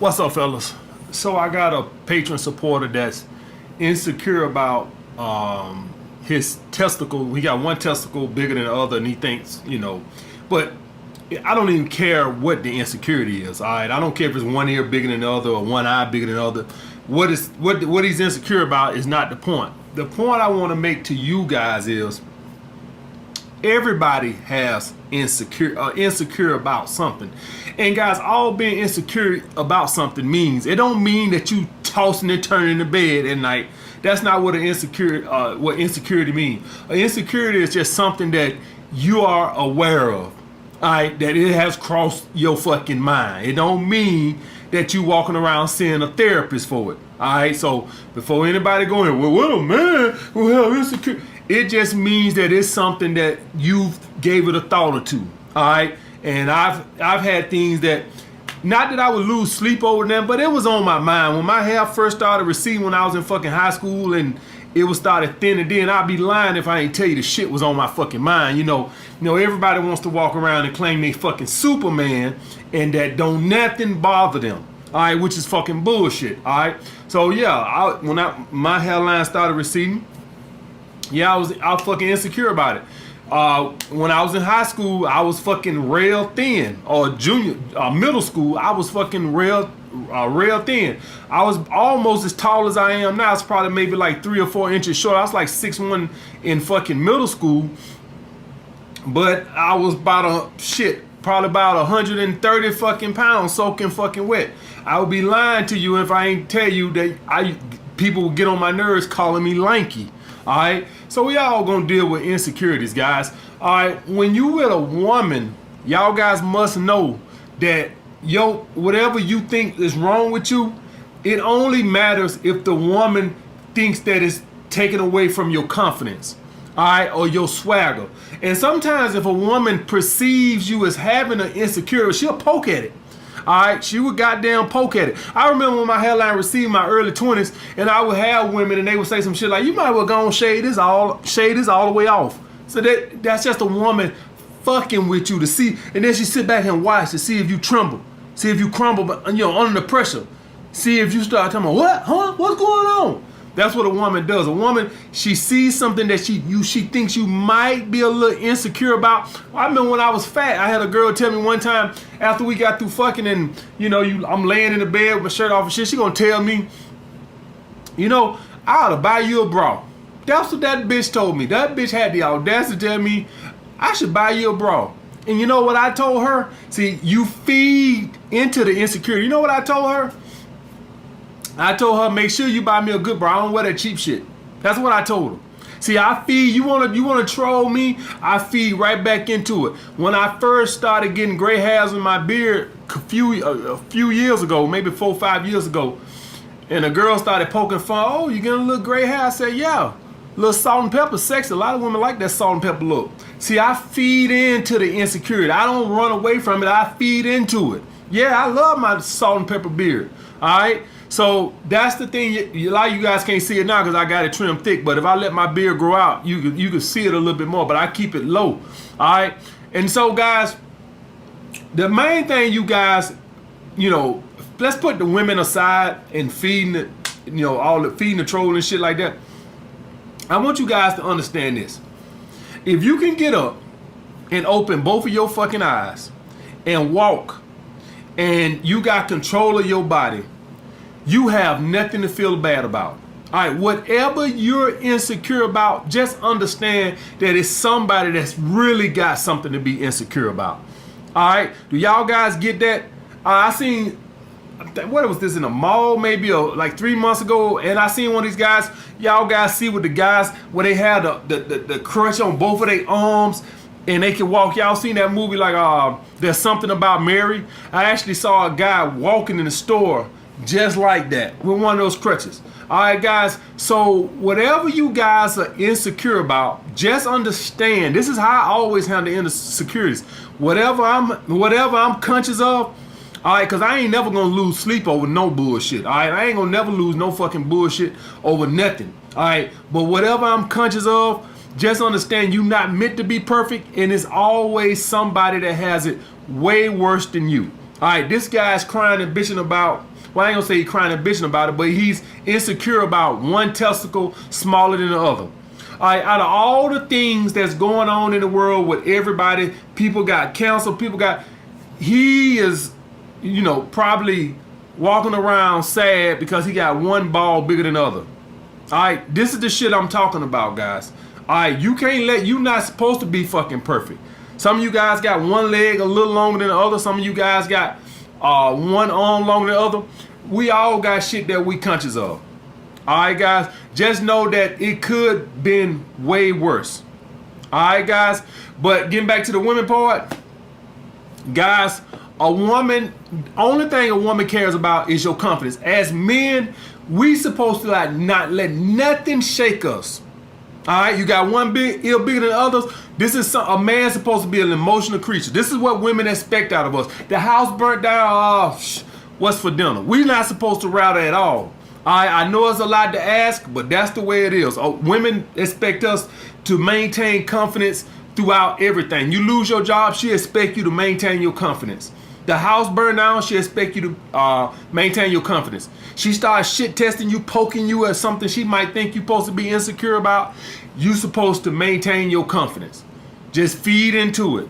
What's up, fellas? So I got a patron supporter that's insecure about his testicle. He got one testicle bigger than the other, and he thinks, but I don't even care what the insecurity is. All right, I don't care if it's one ear bigger than the other or one eye bigger than the other. What he's insecure about is not the point. The point I want to make to you guys is everybody has insecure about something. And guys, all being insecure about something means, it don't mean that you tossing and turning in the bed at night. That's not what what insecurity means. Insecurity is just something that you are aware of. All right, that it has crossed your fucking mind. It don't mean that you walking around seeing a therapist for it. All right, so before anybody going, well, what a man who have insecure, it just means that it's something that you gave it a thought or two. All right, and I've had things that, not that I would lose sleep over them, but it was on my mind when my hair first started receding when I was in fucking high school, and it was started thinning. Then I'd be lying if I ain't tell you the shit was on my fucking mind. Everybody wants to walk around and claim they fucking Superman, and that don't nothing bother them. All right, which is fucking bullshit. All right, so yeah, when my hairline started receding, yeah, I was fucking insecure about it. When I was in high school, I was fucking rail thin. Or middle school, I was fucking rail thin. I was almost as tall as I am now. It's probably maybe like 3 or 4 inches short. I was like 6'1" in fucking middle school, but I was probably about 130 fucking pounds soaking fucking wet. I would be lying to you if I ain't tell you that people would get on my nerves calling me lanky. All right, so we all gonna deal with insecurities, guys. All right, when you with a woman, y'all guys must know that whatever you think is wrong with you, it only matters if the woman thinks that it's taken away from your confidence, all right, or your swagger. And sometimes if a woman perceives you as having an insecurity, she'll poke at it. All right, she would goddamn poke at it. I remember when my hairline received my early 20s, and I would have women, and they would say some shit like, "You might well go and shade this all the way off." So that's just a woman fucking with you to see, and then she sit back and watch to see if you tremble, see if you crumble, but under the pressure, see if you start talking about what, what's going on. That's what a woman does. A woman, she sees something that she thinks you might be a little insecure about. I remember when I was fat, I had a girl tell me one time after we got through fucking, and I'm laying in the bed with my shirt off and shit. She gonna tell me, I ought to buy you a bra. That's what that bitch told me. That bitch had the audacity to tell me I should buy you a bra. And you know what I told her? See, you feed into the insecurity. You know what I told her? I told her, make sure you buy me a good bra. I don't wear that cheap shit. That's what I told her. See, I feed, you wanna troll me? I feed right back into it. When I first started getting gray hairs in my beard a few years ago, maybe 4 or 5 years ago, and a girl started poking fun, "Oh, you getting a little gray hair?" I said, "Yeah. A little salt and pepper, sexy. A lot of women like that salt and pepper look." See, I feed into the insecurity. I don't run away from it. I feed into it. Yeah, I love my salt and pepper beard. All right? So that's the thing. A lot of you guys can't see it now because I got it trimmed thick. But if I let my beard grow out, you can see it a little bit more. But I keep it low. All right. And so, guys, the main thing, you guys, let's put the women aside and feeding the troll and shit like that. I want you guys to understand this. If you can get up and open both of your fucking eyes and walk, and you got control of your body, you have nothing to feel bad about. All right, whatever you're insecure about, just understand that it's somebody that's really got something to be insecure about. All right, do y'all guys get that? I seen, what was this, in a mall maybe like 3 months ago, and I seen one of these guys. Y'all guys see with the guys where they had the crutch on both of their arms and they can walk. Y'all seen that movie like There's Something About Mary? I actually saw a guy walking in the store just like that with one of those crutches. All right, guys, so whatever you guys are insecure about, just understand, this is how I always handle insecurities. Whatever I'm conscious of, all right, because I ain't never gonna lose sleep over no bullshit. All right, I ain't gonna never lose no fucking bullshit over nothing. All right, but whatever I'm conscious of, just understand you're not meant to be perfect, and it's always somebody that has it way worse than you. All right, this guy's crying and bitching about, well, I ain't gonna say he's crying and bitching about it, but he's insecure about one testicle smaller than the other. All right, out of all the things that's going on in the world with everybody, people got cancer, he is, probably walking around sad because he got one ball bigger than the other. All right, this is the shit I'm talking about, guys. All right, you're not supposed to be fucking perfect. Some of you guys got one leg a little longer than the other. Some of you guys got one arm longer than the other. We all got shit that we conscious of. All right, guys, just know that it could been way worse. All right, guys, but getting back to the women part, guys, only thing a woman cares about is your confidence. As men, we supposed to not let nothing shake us. All right, you got one ear bigger than others. This is a man supposed to be an emotional creature. This is what women expect out of us. The house burnt down. What's for dinner? We're not supposed to rowdy at all. I know it's a lot to ask, but that's the way it is. Women expect us to maintain confidence throughout everything. You lose your job, she expect you to maintain your confidence. The house burned down, she expect you to maintain your confidence. She starts shit testing you, poking you at something she might think you're supposed to be insecure about. You supposed to maintain your confidence. Just feed into it.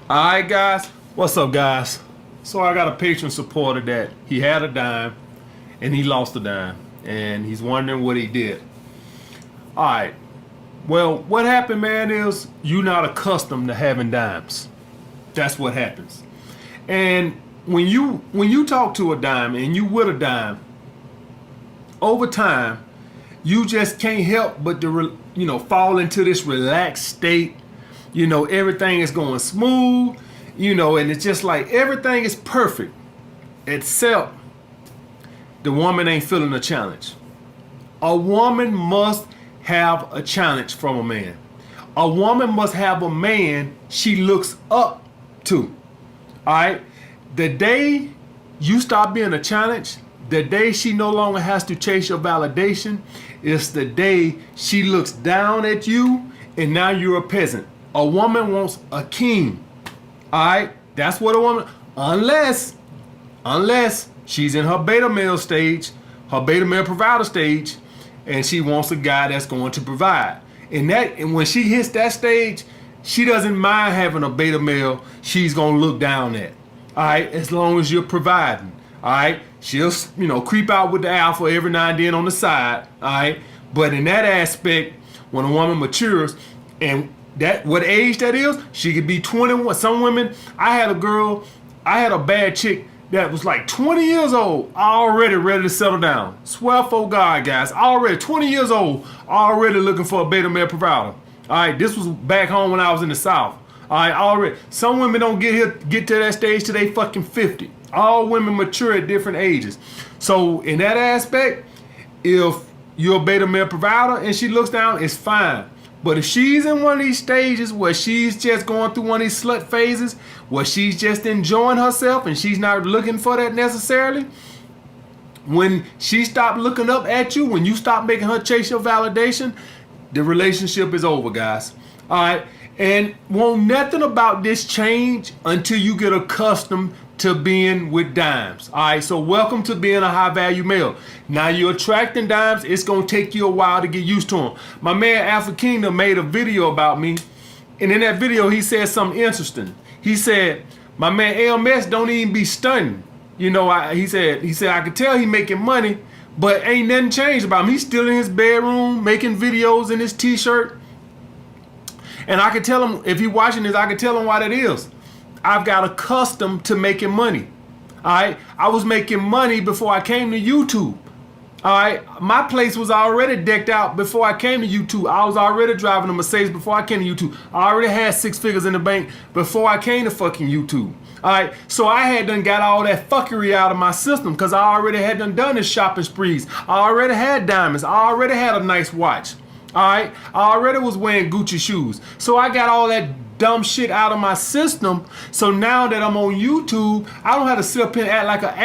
All right, guys. What's up, guys? So I got a patron supporter that he had a dime and he lost a dime, and he's wondering what he did. All right. Well, what happened, man, is you're not accustomed to having dimes. That's what happens. And when you talk to a dime and you with a dime, over time, you just can't help but to fall into this relaxed state. Everything is going smooth. And it's just like everything is perfect, except the woman ain't feeling a challenge. A woman must have a challenge from a man. A woman must have a man she looks up to. All right. The day you stop being a challenge, the day she no longer has to chase your validation, is the day she looks down at you and now you're a peasant. A woman wants a king. All right. That's what a woman, unless she's in her beta male stage, her beta male provider stage, and she wants a guy that's going to provide. And when she hits that stage, she doesn't mind having a beta male she's going to look down at. All right, as long as you're providing. All right, she'll creep out with the alpha every now and then on the side. All right, but in that aspect, when a woman matures, and that what age that is, she could be 21. Some women, I had a bad chick that was like 20 years old, already ready to settle down. Swear for God, guys, already 20 years old, already looking for a beta male provider. All right, this was back home when I was in the South. All right, already. Some women don't get to that stage till they fucking 50. All women mature at different ages. So in that aspect, if you're a beta male provider and she looks down, it's fine. But if she's in one of these stages where she's just going through one of these slut phases, where she's just enjoying herself and she's not looking for that necessarily, when she stopped looking up at you, when you stop making her chase your validation, the relationship is over, guys. All right. And won't nothing about this change until you get accustomed to being with dimes. All right, so welcome to being a high value male. Now you're attracting dimes. It's going to take you a while to get used to them. My man Alpha Kingdom made a video about me. And in that video, he said something interesting. He said, my man LMS don't even be stunning. He said, I could tell he making money, but ain't nothing changed about him. He's still in his bedroom making videos in his t-shirt. And I could tell him, if he's watching this, I could tell him why that is. I've got accustomed to making money. All right. I was making money before I came to YouTube. All right. My place was already decked out before I came to YouTube. I was already driving a Mercedes before I came to YouTube. I already had 6 figures in the bank before I came to fucking YouTube. All right. So I had done got all that fuckery out of my system because I already had done this shopping sprees. I already had diamonds. I already had a nice watch. All right. I already was wearing Gucci shoes. So I got all that dumb shit out of my system. So now that I'm on YouTube, I don't have to sit up here and act like an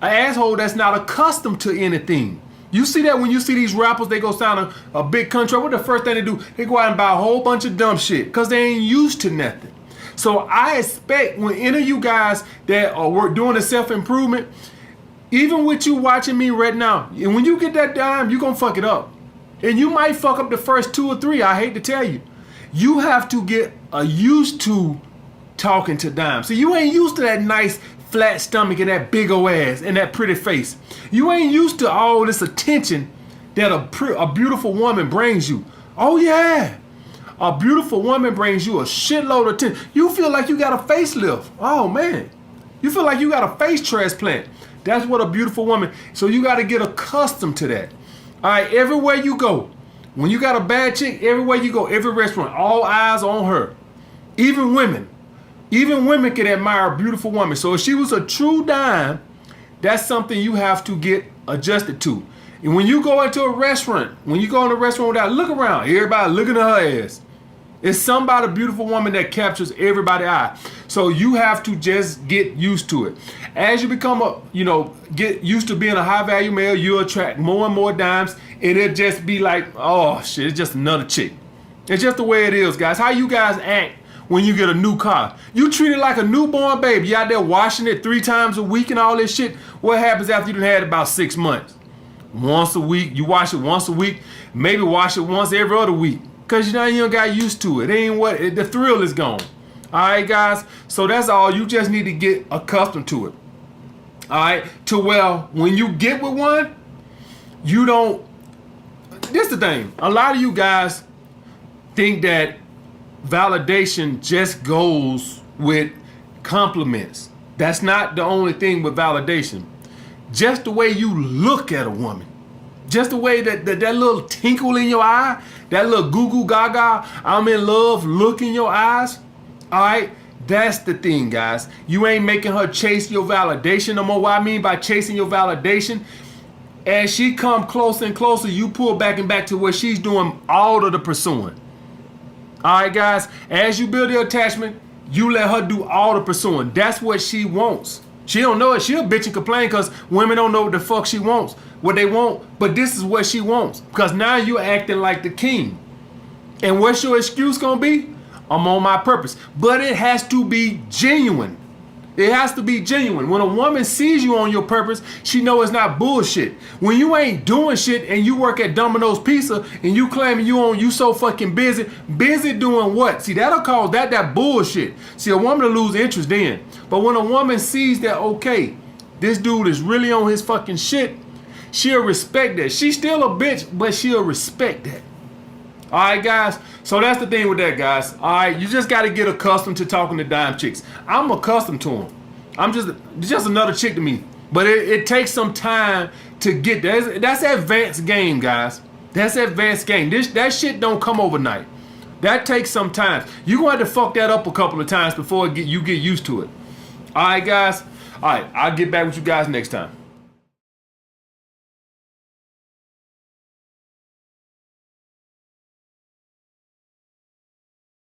asshole that's not accustomed to anything. You see that when you see these rappers, they go sign a big contract. What the first thing they do? They go out and buy a whole bunch of dumb shit because they ain't used to nothing. So I expect when any of you guys that are doing the self-improvement, even with you watching me right now, and when you get that dime, you're going to fuck it up. And you might fuck up the first 2 or 3, I hate to tell you. You have to get used to talking to dimes. So you ain't used to that nice flat stomach and that big old ass and that pretty face. You ain't used to all this attention that a beautiful woman brings you. Oh yeah, a beautiful woman brings you a shitload of attention. You feel like you got a facelift. Oh man, you feel like you got a face transplant. That's what a beautiful woman. So you got to get accustomed to that. All right, everywhere you go, when you got a bad chick, everywhere you go, every restaurant, all eyes on her. Even women can admire a beautiful woman. So if she was a true dime, that's something you have to get adjusted to. And when you go into a restaurant, without, look around, everybody looking at her ass. It's somebody, beautiful woman that captures everybody's eye. So you have to just get used to it. As you become get used to being a high value male, you'll attract more and more dimes, and it'll just be like, oh shit, it's just another chick. It's just the way it is, guys. How you guys act when you get a new car? You treat it like a newborn baby. You out there washing it 3 times a week and all this shit. What happens after you've had it about 6 months? Once a week, you wash it once a week, maybe wash it once every other week. Cause you don't got used to it. It ain't the thrill is gone. All right, guys. So that's all. You just need to get accustomed to it. All right. To when you get with one, you don't. This is the thing. A lot of you guys think that validation just goes with compliments. That's not the only thing with validation. Just the way you look at a woman. Just the way that little tinkle in your eye, that little goo goo gaga, I'm in love look in your eyes. All right, that's the thing, guys. You ain't making her chase your validation no more. What I mean by chasing your validation, as she come closer and closer, you pull back and back to where she's doing all of the pursuing. All right, guys. As you build the attachment, you let her do all the pursuing. That's what she wants. She don't know it. She'll bitch and complain because women don't know what the fuck she wants, what they want. But this is what she wants, because now you're acting like the king. And what's your excuse gonna be? I'm on my purpose. But it has to be genuine. It has to be genuine. When a woman sees you on your purpose, she know it's not bullshit. When you ain't doing shit and you work at Domino's Pizza and you claiming you so fucking busy doing what? See, that'll cause that bullshit. See, a woman will lose interest then. But when a woman sees that, okay, this dude is really on his fucking shit, she'll respect that. She's still a bitch, but she'll respect that. All right, guys. So that's the thing with that, guys. All right, you just got to get accustomed to talking to dime chicks. I'm accustomed to them. I'm just another chick to me. But it takes some time to get there. That's advanced game, guys. That's advanced game. That shit don't come overnight. That takes some time. You're going to have to fuck that up a couple of times before you get used to it. All right, guys. All right, I'll get back with you guys next time.